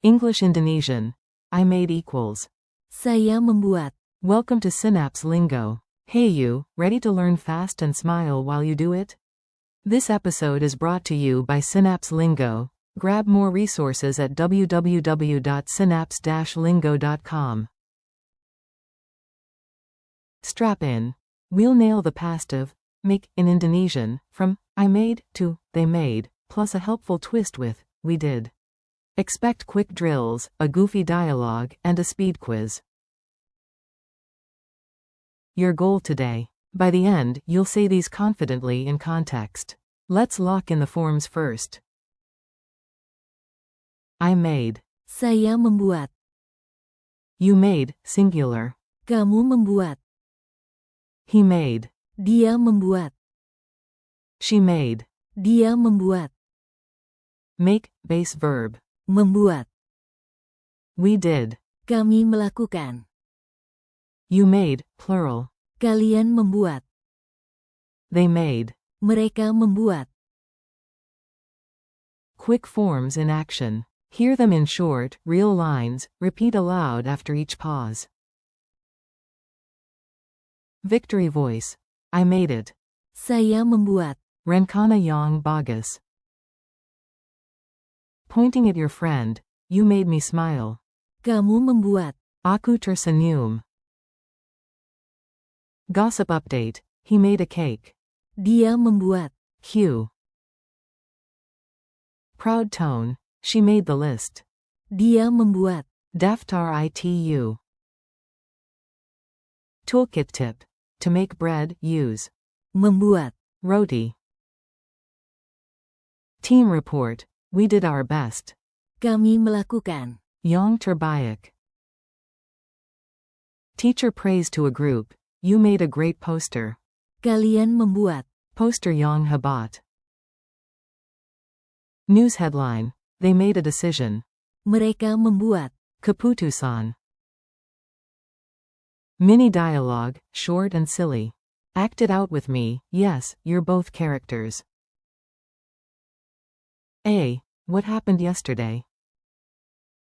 English-Indonesian. I made equals. Saya membuat. Welcome to Synapse Lingo. Hey you, ready to learn fast and smile while you do it? This episode is brought to you by Synapse Lingo. Grab more resources at www.synapse-lingo.com. Strap in. We'll nail the past of make in Indonesian, from I made to they made, plus a helpful twist with we did. Expect quick drills, a goofy dialogue, and a speed quiz. Your goal today. By the end, you'll say these confidently in context. Let's lock in the forms first. I made. Saya membuat. You made, singular. Kamu membuat. He made. Dia membuat. She made. Dia membuat. Make, base verb. Membuat. We did. Kami melakukan. You made, plural. Kalian membuat. They made. Mereka membuat. Quick forms in action. Hear them in short, real lines, repeat aloud after each pause. Victory voice. I made it. Saya membuat. Rencana yang bagus. Pointing at your friend. You made me smile. Kamu membuat. Aku tersenyum. Gossip update. He made a cake. Dia membuat. Cue. Proud tone. She made the list. Dia membuat. Daftar itu. Toolkit tip. To make bread, use. Membuat. Roti. Team report. We did our best. Kami melakukan. Yang terbaik. Teacher praise to a group. You made a great poster. Kalian membuat. Poster yang hebat. News headline. They made a decision. Mereka membuat. Keputusan. Mini dialogue, short and silly. Act it out with me. Yes, you're both characters. A. What happened yesterday?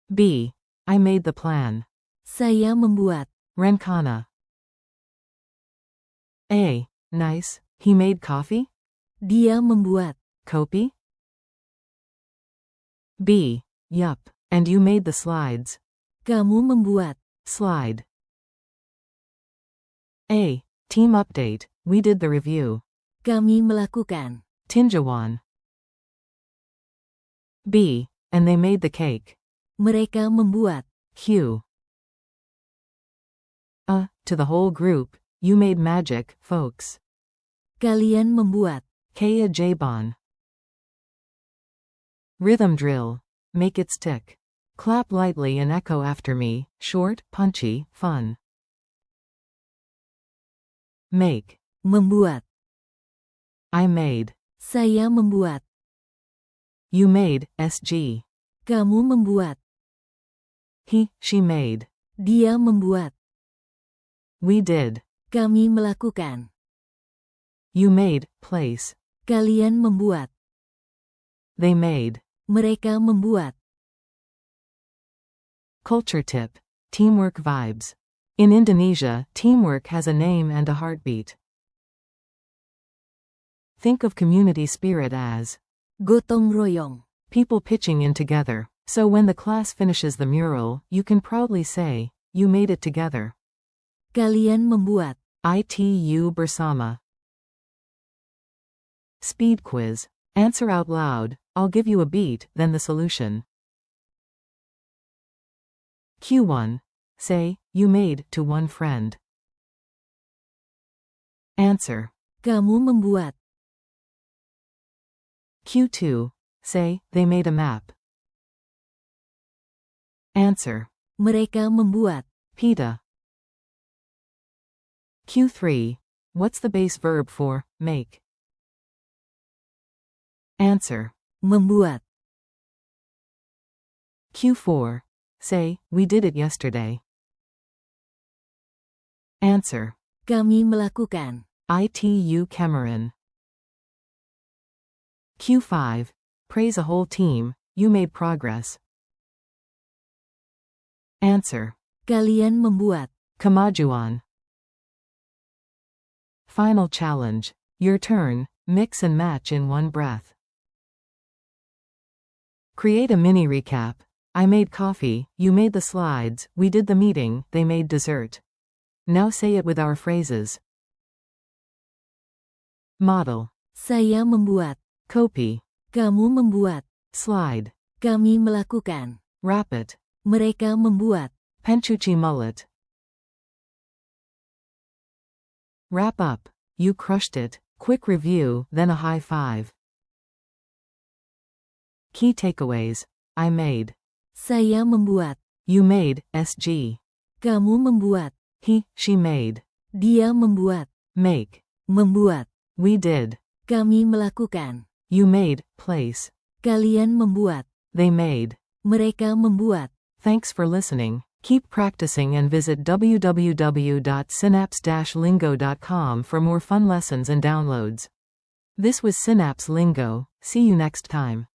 B. I made the plan. Saya membuat. Rencana. A. Nice. He made coffee? Dia membuat. Kopi? B. Yup. And you made the slides. Kamu membuat. Slide. A. Team update. We did the review. Kami melakukan. Tinjauan. B. And they made the cake. Mereka membuat. Q. To the whole group. You made magic, folks. Kalian membuat. Keajaiban. Rhythm drill. Make it stick. Clap lightly and echo after me. Short, punchy, fun. Make. Membuat. I made. Saya membuat. You made, SG. Kamu membuat. She made. Dia membuat. We did. Kami melakukan. You made, place. Kalian membuat. They made. Mereka membuat. Culture tip. Teamwork vibes. In Indonesia, teamwork has a name and a heartbeat. Think of community spirit as Gotong royong. people pitching in together. So when the class finishes the mural, you can proudly say, you made it together. Kalian membuat. Itu bersama. Speed quiz. Answer out loud. I'll give you a beat, then the solution. Q1. Say, you made to one friend. Answer. Kamu membuat. Q2. Say, they made a map. Answer. Mereka membuat. PETA. Q3. What's the base verb for make? Answer. Membuat. Q4. Say, we did it yesterday. Answer. Kami melakukan. Itu Cameron. Q5. Praise a whole team. You made progress. Answer. Kalian membuat. Kemajuan. Final challenge. Your turn. Mix and match in one breath. Create a mini recap. I made coffee, you made the slides, we did the meeting, they made dessert. Now say it with our phrases. Model. Saya membuat. Copy. Kamu membuat. Slide. Kami melakukan. Wrap it. Mereka membuat. Pencuci mulut. Wrap up. You crushed it. Quick review, then a high five. Key takeaways. I made. Saya membuat. You made, SG. Kamu membuat. He, she made. Dia membuat. Make. Membuat. We did. Kami melakukan. You made, place. Kalian membuat. They made. Mereka membuat. Thanks for listening. Keep practicing and visit www.synapse-lingo.com for more fun lessons and downloads. This was Synapse Lingo. See you next time.